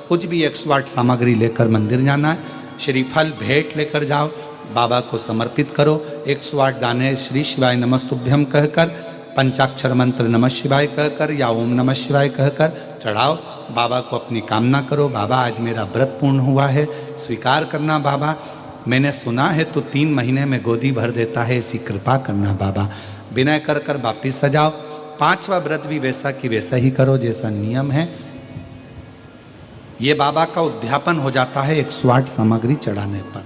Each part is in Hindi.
कुछ भी 108 सामग्री लेकर मंदिर जाना है। श्रीफल भेंट लेकर जाओ, बाबा को समर्पित करो। 108 दाने श्री शिवाय नमस्तुभ्यम कहकर, पंचाक्षर मंत्र नमः शिवाय कहकर या ओम नमः शिवाय कहकर चढ़ाओ। बाबा को अपनी कामना करो, बाबा आज मेरा व्रत पूर्ण हुआ है, स्वीकार करना बाबा। मैंने सुना है तो 3 महीने में गोदी भर देता है, ऐसी कृपा करना बाबा। विनय कर कर वापिस सजाओ। 5वां व्रत भी वैसा कि वैसा ही करो जैसा नियम है। ये बाबा का उद्यापन हो जाता है 108 सामग्री चढ़ाने पर,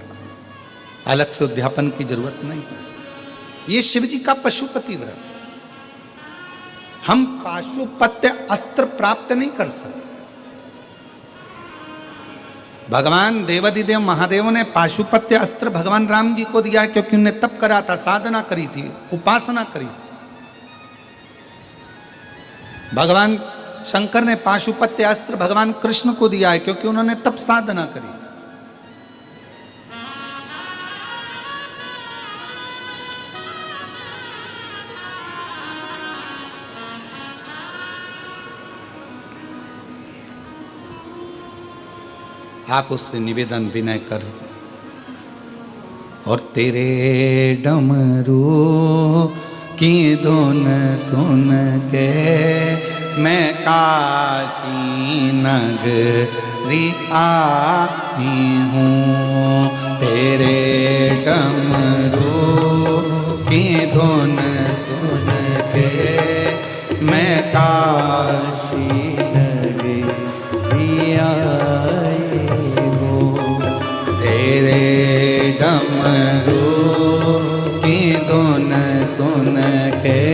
अलग से उद्यापन की जरूरत नहीं पड़ती। ये शिव जी का पशुपति व्रत। हम पाशुपत्य अस्त्र प्राप्त नहीं कर सकते। भगवान देवादिदेव महादेव ने पाशुपत्य अस्त्र भगवान राम जी को दिया है, क्योंकि उन्हें तप करा था, साधना करी थी, उपासना करी थी। भगवान शंकर ने पाशुपत्य अस्त्र भगवान कृष्ण को दिया है, क्योंकि उन्होंने तप साधना करी। आप उससे निवेदन विनय कर, और तेरे डमरू की धुन सुन के मैं काशी नगरी आई हूँ। तेरे डमरू की धुन सुन के मैं काशी नगरी आई हूँ। तेरे डमरू की धुन सुन के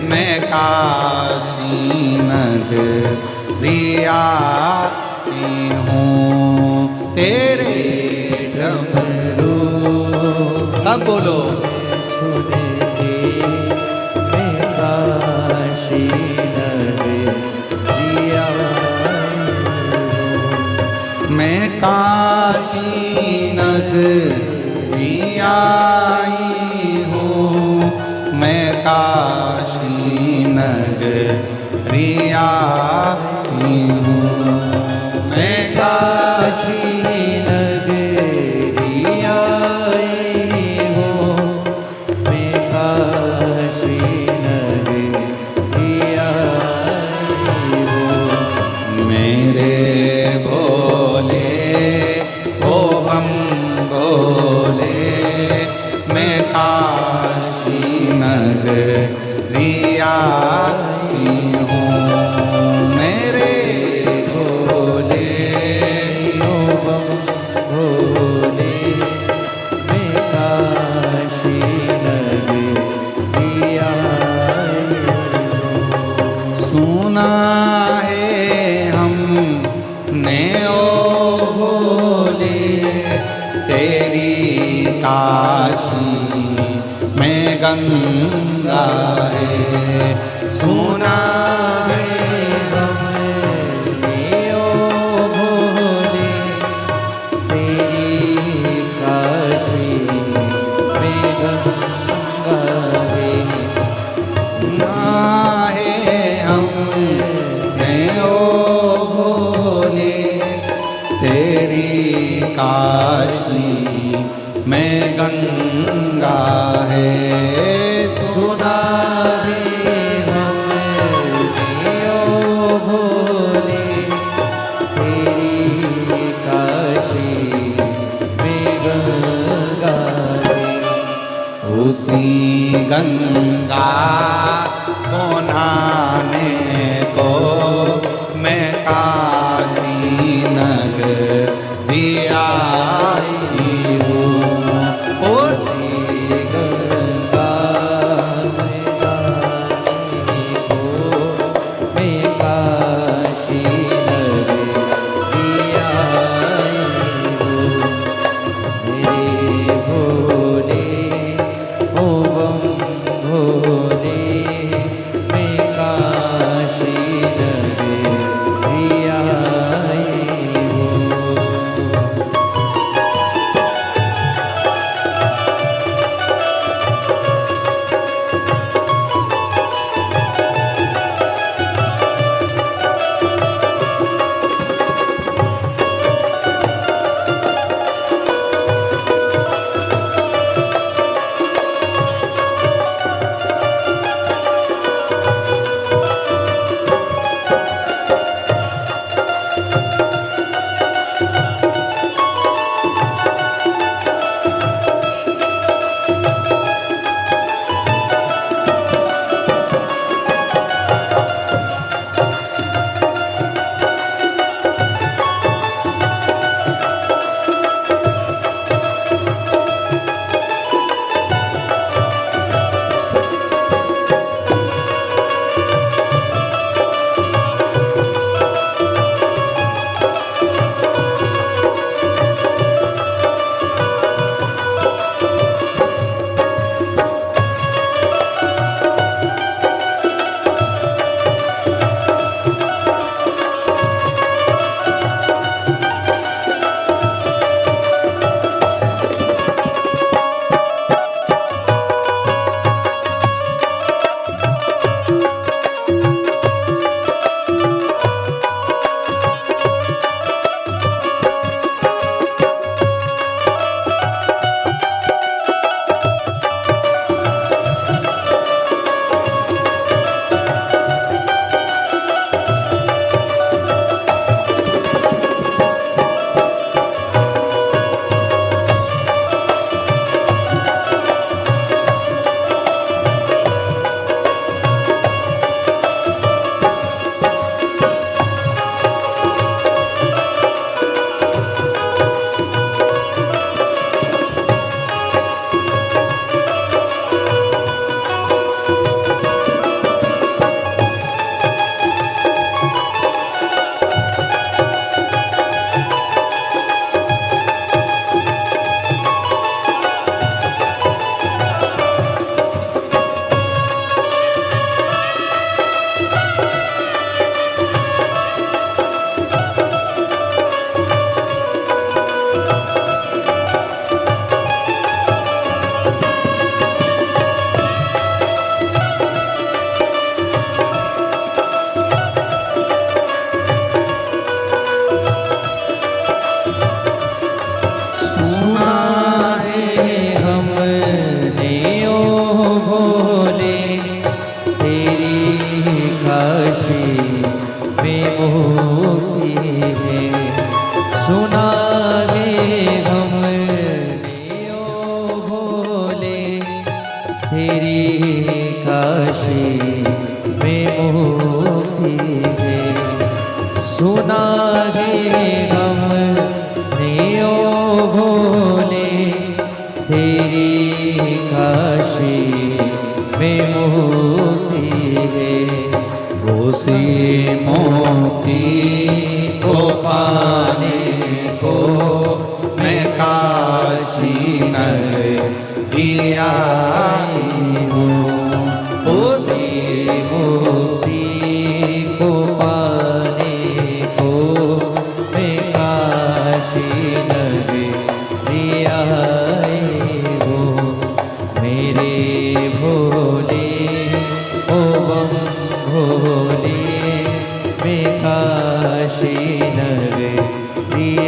मैं काशी नगरी आई हूँ। तेरे डमरू, सब बोलो, सुन के मैं काशी नगरी आई हूँ। मैं काशी नगरी आई हूँ। मैं काशी नगरी आई हूँ। मैं काशी नगरी आई हूँ। मैं काशी नगरी आई हूँ। मेरे भोले ओ बम भोले, मैं काशी नगरी आई हूँ। मेरे भोले ओ बम भोले, मैं काशी नगरी आई हूँ। सुना है हमने ओ भोले, तेरी काशी में गंगा है। सुना है हमने ओ भोले, तेरी काशी में गंगा है। सुना है हमने ओ भोले, तेरी काशी में गंगा है। सुना हमने ओ भोले, तेरी काशी में गंगा है। उसी गंगा को नहाने को मैं काशी नगरी आई हूँ। उसी गंगा में नहाने को मैं काशी नगरी आई हूँ। मेरे भोले ओ बम भोले, मैं काशी नगरी आई हूँ।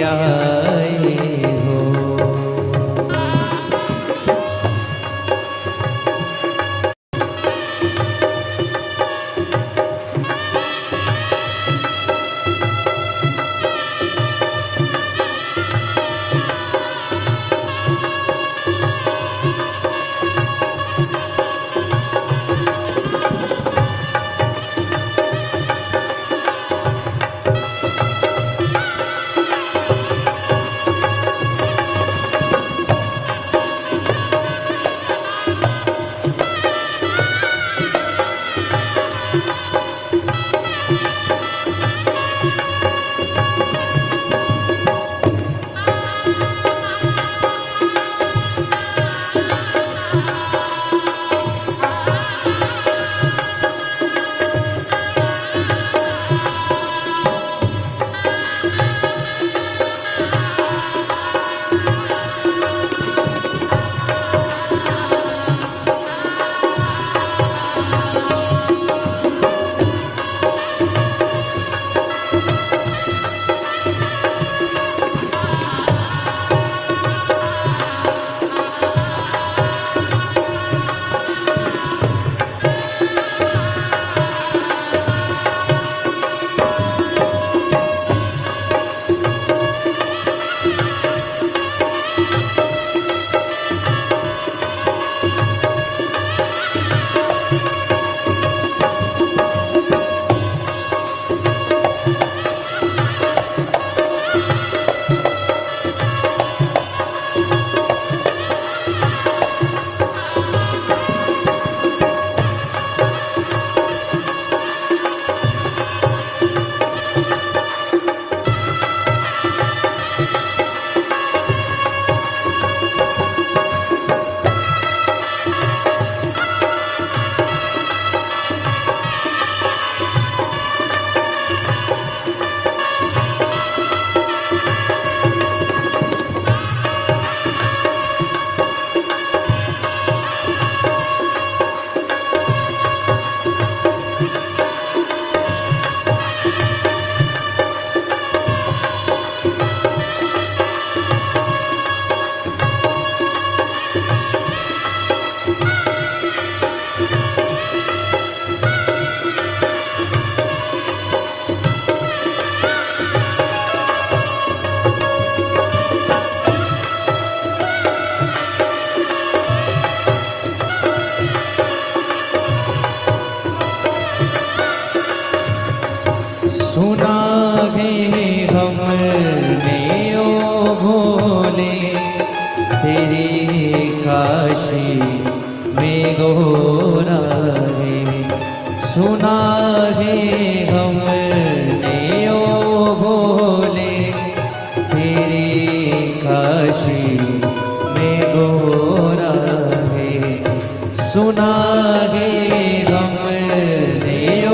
आए हो। सुना है हमने ओ भोले तेरी काशी में गोरा है। सुना है हमने ओ भोले तेरी काशी में गोरा है। सुना है हमने ओ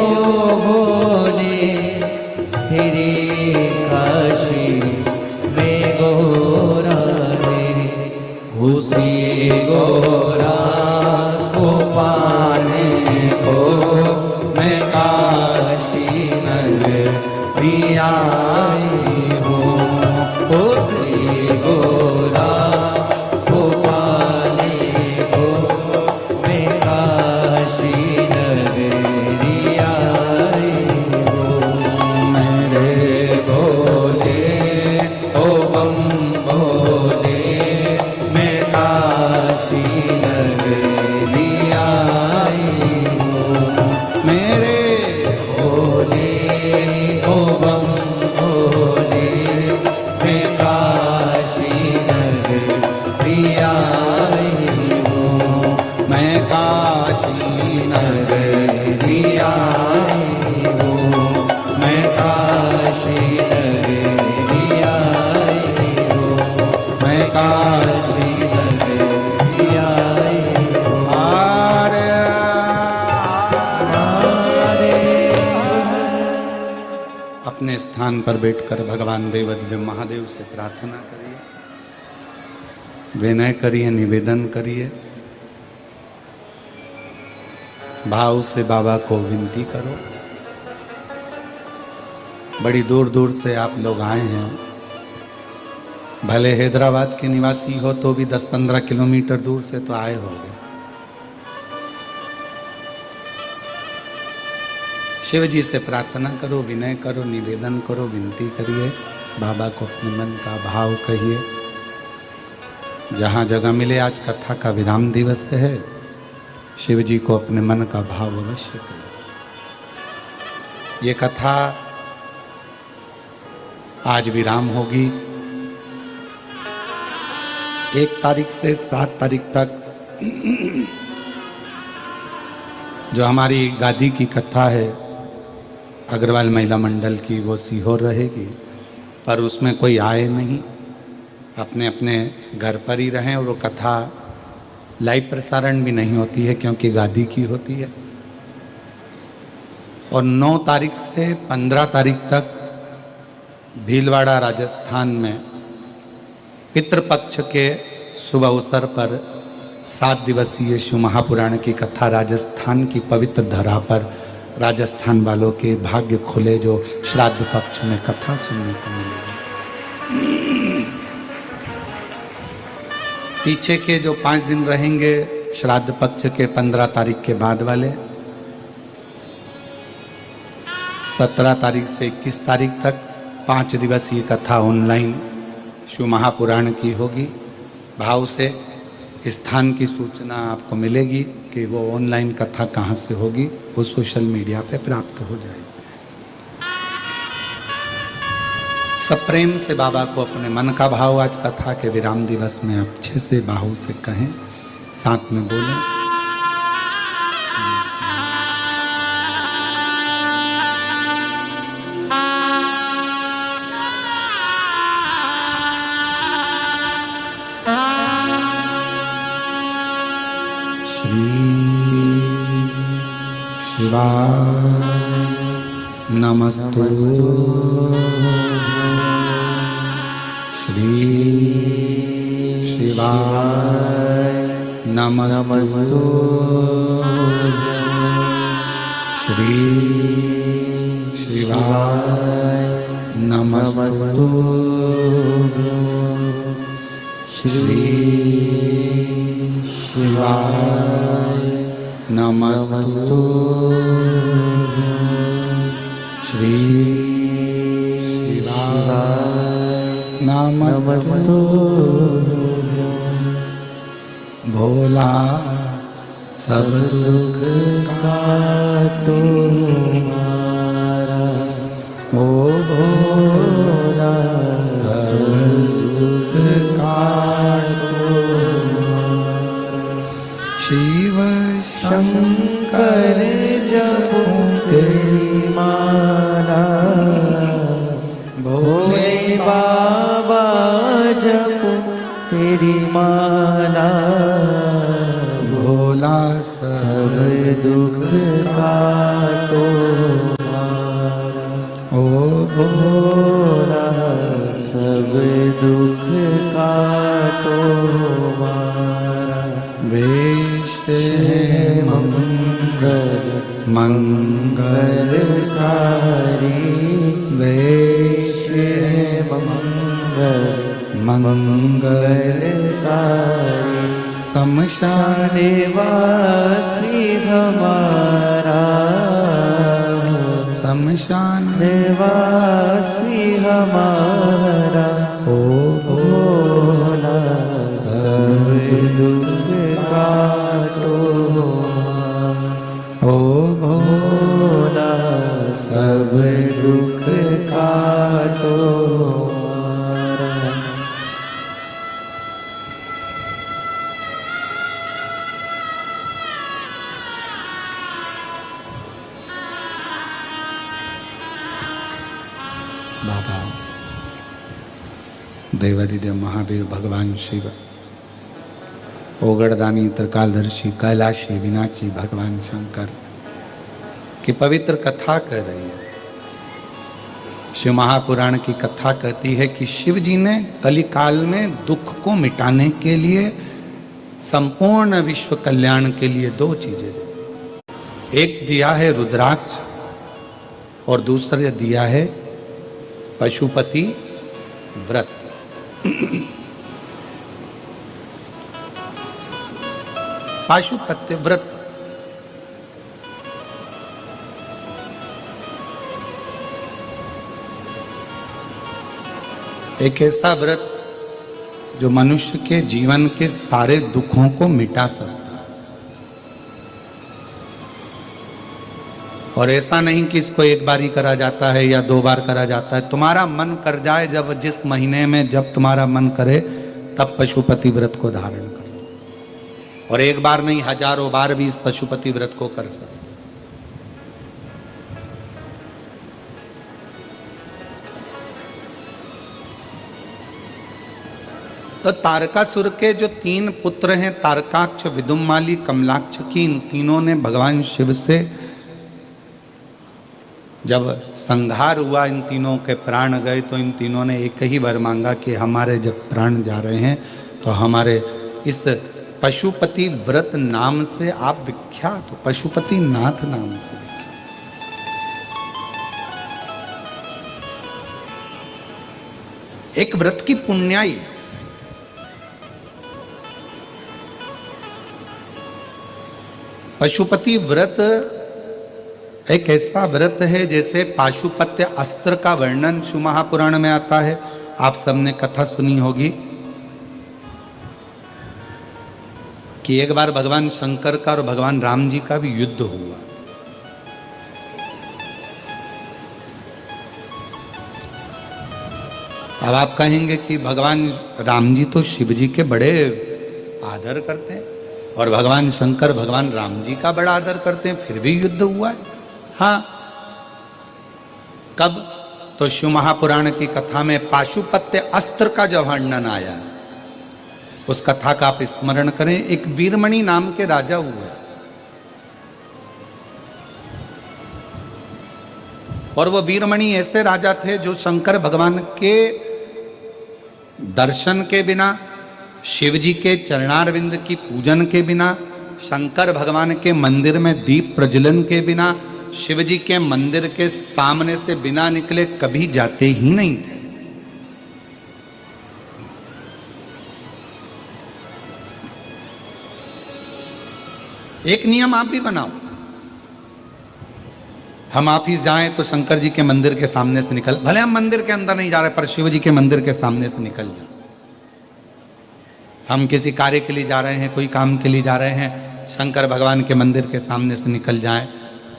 भोले तेरी काशी में गोरा है। उसी गोरा को पाने को मैं काशी नगरी आई हूँ। उसी गोरा को पाने को मैं काशी नगरी आई हूँ। मेरे भोले ओ बम भोले मैं काशी नगरी आई हूँ। मेरे भोले ओ बम भोले मैं काशी नगरी आई हूँ। मैं काशी नगरी आई हूँ। मैं काशी नगरी आई हूँ। मैं काशी नगरी आई हूँ। अपने स्थान पर बैठकर भगवान देवदेव महादेव से प्रार्थना करिए, विनय करिए, निवेदन करिए, भाव से बाबा को विनती करो। बड़ी दूर दूर से आप लोग आए हैं, भले हैदराबाद के निवासी हो तो भी 10-15 किलोमीटर दूर से तो आए होंगे। शिव जी से प्रार्थना करो, विनय करो, निवेदन करो, विनती करिए, बाबा को अपने मन का भाव कहिए। जहाँ जगह मिले, आज कथा का विराम दिवस है, शिव जी को अपने मन का भाव अवश्य करिए। ये कथा आज विराम होगी। 1 तारीख से 7 तारीख तक जो हमारी गादी की कथा है अग्रवाल महिला मंडल की, वो सीहोर रहेगी, पर उसमें कोई आए नहीं, अपने अपने घर पर ही रहें। और वो कथा लाइव प्रसारण भी नहीं होती है क्योंकि गादी की होती है। और 9 तारीख से 15 तारीख तक भीलवाड़ा राजस्थान में पितृपक्ष के शुभ अवसर पर 7 दिवसीय शिव महापुराण की कथा राजस्थान की पवित्र धरा पर राजस्थान वालों के भाग्य खुले, जो श्राद्ध पक्ष में कथा सुनने को मिलेगी। पीछे के जो 5 दिन रहेंगे श्राद्ध पक्ष के 15 तारीख के बाद वाले, 17 तारीख से 21 तारीख तक 5 दिवसीय कथा ऑनलाइन शिव महापुराण की होगी। भाव से स्थान की सूचना आपको मिलेगी कि वो ऑनलाइन कथा कहाँ से होगी, वो सोशल मीडिया पे प्राप्त हो जाएगी। सब प्रेम से बाबा को अपने मन का भाव आज कथा के विराम दिवस में अच्छे से बाहु से कहें, साथ में बोलें। नमस्तु श्री शिवाय नमस्तु श्री शिवाय नमस्तु श्री शिवाय नमस्तु श्री शिवाय नमस्तु। भोला सब दुख काटो हमारा, ओ भोला सब दुख काटो हमारा। शिव शंकर जपो तेरी माला, भोले बाबा जपो तेरी माला। भोला सब दुख काटो हमारा, ओ भोला सब दुख काटो हमारा। वेश मंगल मंगलकारी, वेश मंगल मंगलकारी। शमशान निवासी हमारा, शमशान निवासी हमारा। ओ भोला सब दुख काटो, ओ भोला सब दुख काटो। बाबा देवादिदेव महादेव भगवान शिव, ओगड़दानी त्रिकालदर्शी कैलाशी विनाशी भगवान शंकर की पवित्र कथा कह रही है। शिव महापुराण की कथा कहती है कि शिव जी ने कलिकाल में दुख को मिटाने के लिए, संपूर्ण विश्व कल्याण के लिए 2 चीजें दी। एक दिया है रुद्राक्ष और दूसरा दिया है पशुपति व्रत। पाशुपत्य व्रत एक ऐसा व्रत जो मनुष्य के जीवन के सारे दुखों को मिटा सकता है। और ऐसा नहीं कि इसको एक बार ही करा जाता है या 2 बार करा जाता है। तुम्हारा मन कर जाए, जब जिस महीने में जब तुम्हारा मन करे तब पशुपति व्रत को धारण कर सकते। और एक बार नहीं, हजारों बार भी इस पशुपति व्रत को कर सकते। तो तारकासुर के जो 3 पुत्र हैं, तारकाक्ष, विदुमाली, कमलाक्ष की, इन तीनों ने भगवान शिव से जब संहार हुआ, इन तीनों के प्राण गए, तो इन तीनों ने एक ही वर मांगा कि हमारे जब प्राण जा रहे हैं तो हमारे इस पशुपति व्रत नाम से आप विख्यात हो, पशुपति नाथ नाम से विख्यात। एक व्रत की पुण्याई, पशुपति व्रत एक ऐसा व्रत है जैसे पाशुपत्य अस्त्र का वर्णन शिव महापुराण में आता है। आप सबने कथा सुनी होगी कि एक बार भगवान शंकर का और भगवान राम जी का भी युद्ध हुआ। अब आप कहेंगे कि भगवान राम जी तो शिव जी के बड़े आदर करते हैं और भगवान शंकर भगवान राम जी का बड़ा आदर करते हैं, फिर भी युद्ध हुआ है। हाँ, कब? तो शिव महापुराण की कथा में पाशुपत्य अस्त्र का जो वर्णन आया, उस कथा का आप स्मरण करें। एक वीरमणि नाम के राजा हुए और वो वीरमणि ऐसे राजा थे जो शंकर भगवान के दर्शन के बिना, शिव जी के चरणारविंद की पूजन के बिना, शंकर भगवान के मंदिर में दीप प्रज्वलन के बिना, शिव जी के मंदिर के सामने से बिना निकले कभी जाते ही नहीं थे। एक नियम आप भी बनाओ, हम ऑफिस जाएं तो शंकर जी के मंदिर के सामने से निकल, भले हम मंदिर के अंदर नहीं जा रहे पर शिव जी के मंदिर के सामने से निकल जाए। हम किसी कार्य के लिए जा रहे हैं, कोई काम के लिए जा रहे हैं, शंकर भगवान के मंदिर के सामने से निकल जाएं।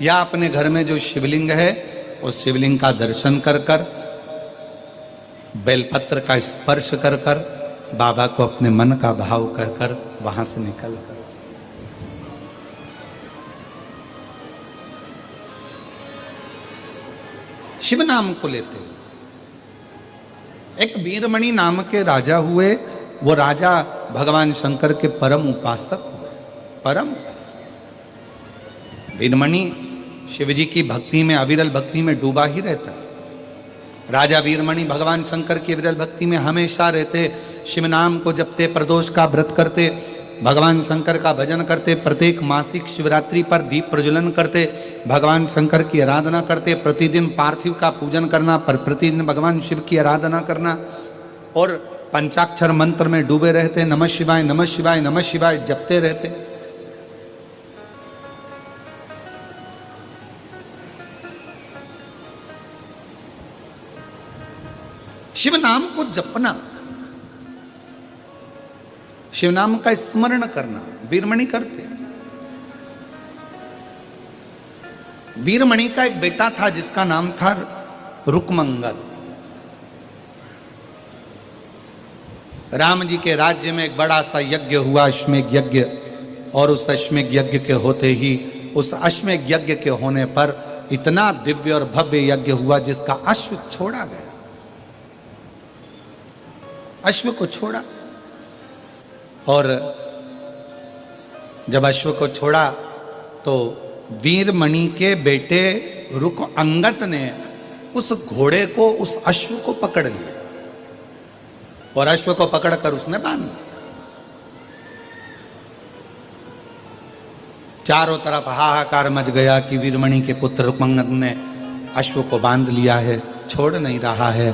या अपने घर में जो शिवलिंग है उस शिवलिंग का दर्शन कर कर, बेलपत्र का स्पर्श कर कर, बाबा को अपने मन का भाव कहकर वहां से निकल कर शिव नाम को लेते। एक वीरमणि नाम के राजा हुए। वो राजा भगवान शंकर के परम उपासक हुए, परम उपासक। वीरमणि शिव जी की भक्ति में, अविरल भक्ति में डूबा ही रहता है। राजा वीरमणि भगवान शंकर की अविरल भक्ति में हमेशा रहते, शिव नाम को जपते, प्रदोष का व्रत करते, भगवान शंकर का भजन करते, प्रत्येक मासिक शिवरात्रि पर दीप प्रज्वलन करते, भगवान शंकर की आराधना करते, प्रतिदिन पार्थिव का पूजन करना, पर प्रतिदिन भगवान शिव की आराधना करना और पंचाक्षर मंत्र में डूबे रहते, नमः शिवाय नमः शिवाय नमः शिवाय जपते रहते। शिव नाम को जपना, शिव नाम का स्मरण करना वीरमणि करते। वीरमणि का एक बेटा था जिसका नाम था रुकमंगल। राम जी के राज्य में एक बड़ा सा यज्ञ हुआ, अश्वमेध यज्ञ, और उस अश्वमेध यज्ञ के होते ही, उस अश्वमेध यज्ञ के होने पर इतना दिव्य और भव्य यज्ञ हुआ जिसका अश्व छोड़ा गया। अश्व को छोड़ा, और जब अश्व को छोड़ा तो वीरमणि के बेटे रुक अंगद ने उस घोड़े को, उस अश्व को पकड़ लिया और अश्व को पकड़कर उसने बांध दिया। चारों तरफ हाहाकार मच गया कि वीरमणि के पुत्र रुकमंगद ने अश्व को बांध लिया है, छोड़ नहीं रहा है,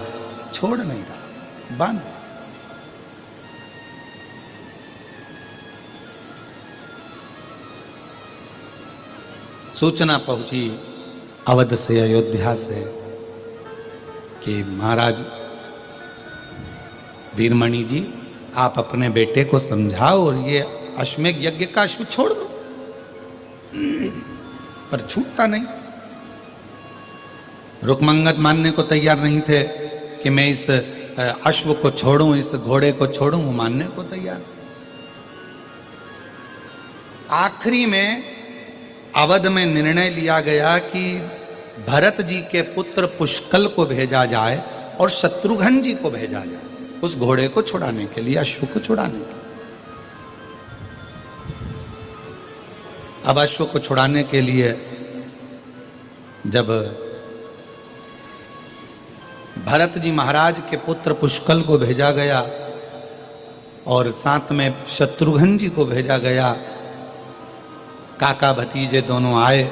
छोड़ नहीं रहा, बांध लिया। सूचना पहुंची अवध से, अयोध्या से, कि महाराज वीरमणि जी, आप अपने बेटे को समझाओ और ये अश्वमेध यज्ञ का अश्व छोड़ दो। पर छूटता नहीं। रुक्मंगद मानने को तैयार नहीं थे कि मैं इस अश्व को छोड़ूं, इस घोड़े को छोड़ूं, वो मानने को तैयार। आखिरी में अवध में निर्णय लिया गया कि भरत जी के पुत्र पुष्कल को भेजा जाए और शत्रुघ्न जी को भेजा जाए उस घोड़े को छुड़ाने के लिए, अश्व को छुड़ाने के लिए। अब अश्व को छुड़ाने के लिए जब भरत जी महाराज के पुत्र पुष्कल को भेजा गया और साथ में शत्रुघ्न जी को भेजा गया, काका भतीजे दोनों आए,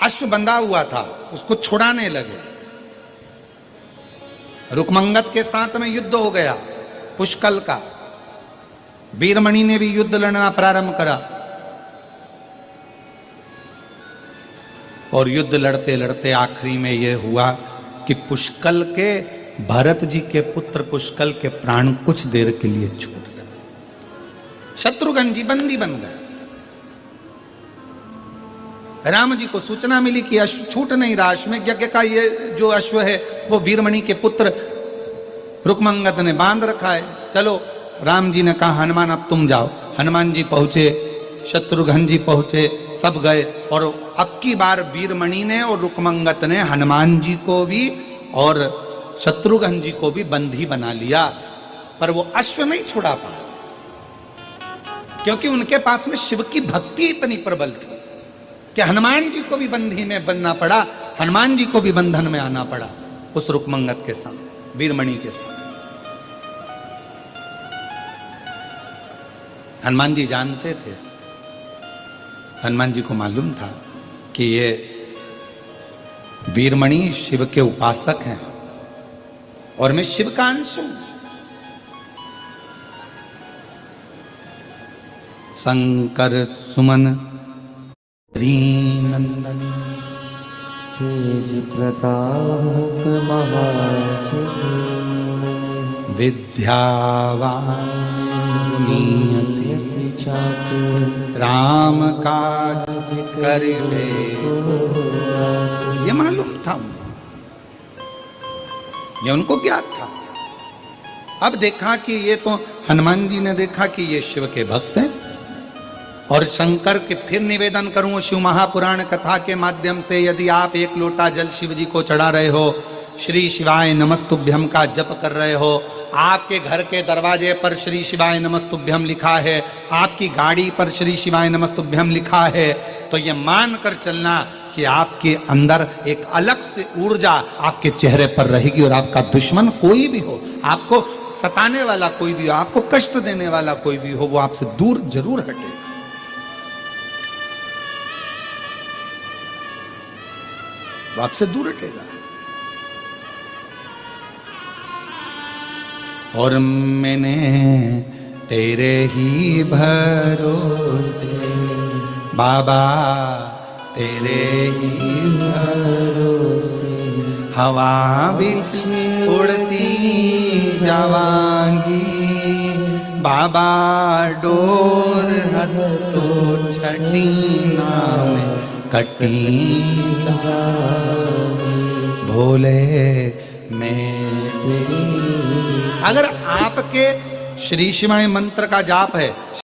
अश्व बंधा हुआ था, उसको छुड़ाने लगे। रुक्मंगद के साथ में युद्ध हो गया पुष्कल का। वीरमणि ने भी युद्ध लड़ना प्रारंभ करा और युद्ध लड़ते लड़ते आखिरी में यह हुआ कि पुष्कल के, भरत जी के पुत्र पुष्कल के प्राण कुछ देर के लिए छूट गए। शत्रुघ्न जी बंदी बन गए। राम जी को सूचना मिली कि अश्व छूट नहीं रहा, अश्वमेध यज्ञ का ये जो अश्व है वो वीरमणि के पुत्र रुक्मंगद ने बांध रखा है। चलो, राम जी ने कहा हनुमान अब तुम जाओ। हनुमान जी पहुंचे, शत्रुघ्न जी पहुंचे, सब गए। और अब की बार वीरमणि ने और रुक्मंगद ने हनुमान जी को भी और शत्रुघ्न जी को भी बंदी बना लिया, पर वो अश्व नहीं छुड़ा पाए क्योंकि उनके पास में शिव की भक्ति इतनी प्रबल थी कि हनुमान जी को भी बंदी में बनना पड़ा, हनुमान जी को भी बंधन में आना पड़ा उस रुक्मंगद के साथ, वीरमणि के साथ। हनुमान जी जानते थे, हनुमान जी को मालूम था कि ये वीरमणि शिव के उपासक हैं और मैं शिव का अंश हूं। शंकर सुमन नंदन तेज प्रताप महाशक्ति विद्यावान नियति चातुर राम काज करिबे। ये मालूम था, ये उनको ज्ञात था। अब देखा कि ये तो हनुमान जी ने देखा कि ये शिव के भक्त हैं और शंकर के फिर निवेदन करूं शिव महापुराण कथा के माध्यम से, यदि आप एक लोटा जल शिव जी को चढ़ा रहे हो, श्री शिवाय नमस्तुभ्यम का जप कर रहे हो, आपके घर के दरवाजे पर श्री शिवाय नमस्तुभ्यम लिखा है, आपकी गाड़ी पर श्री शिवाय नमस्तुभ्यम लिखा है, तो ये मान कर चलना कि आपके अंदर एक अलग से ऊर्जा आपके चेहरे पर रहेगी और आपका दुश्मन कोई भी हो, आपको सताने वाला कोई भी हो, आपको कष्ट देने वाला कोई भी हो, वो आपसे दूर जरूर हटेगा। वो आपसे दूर हटेगा। और मैंने तेरे ही भरोसे बाबा, तेरे ही भरोसे हवा बिच उड़ती जावांगी बाबा, डोर हतो छठी नाम कटी जावांगी भोले मैं। अगर आपके श्री शिवाय मंत्र का जाप है,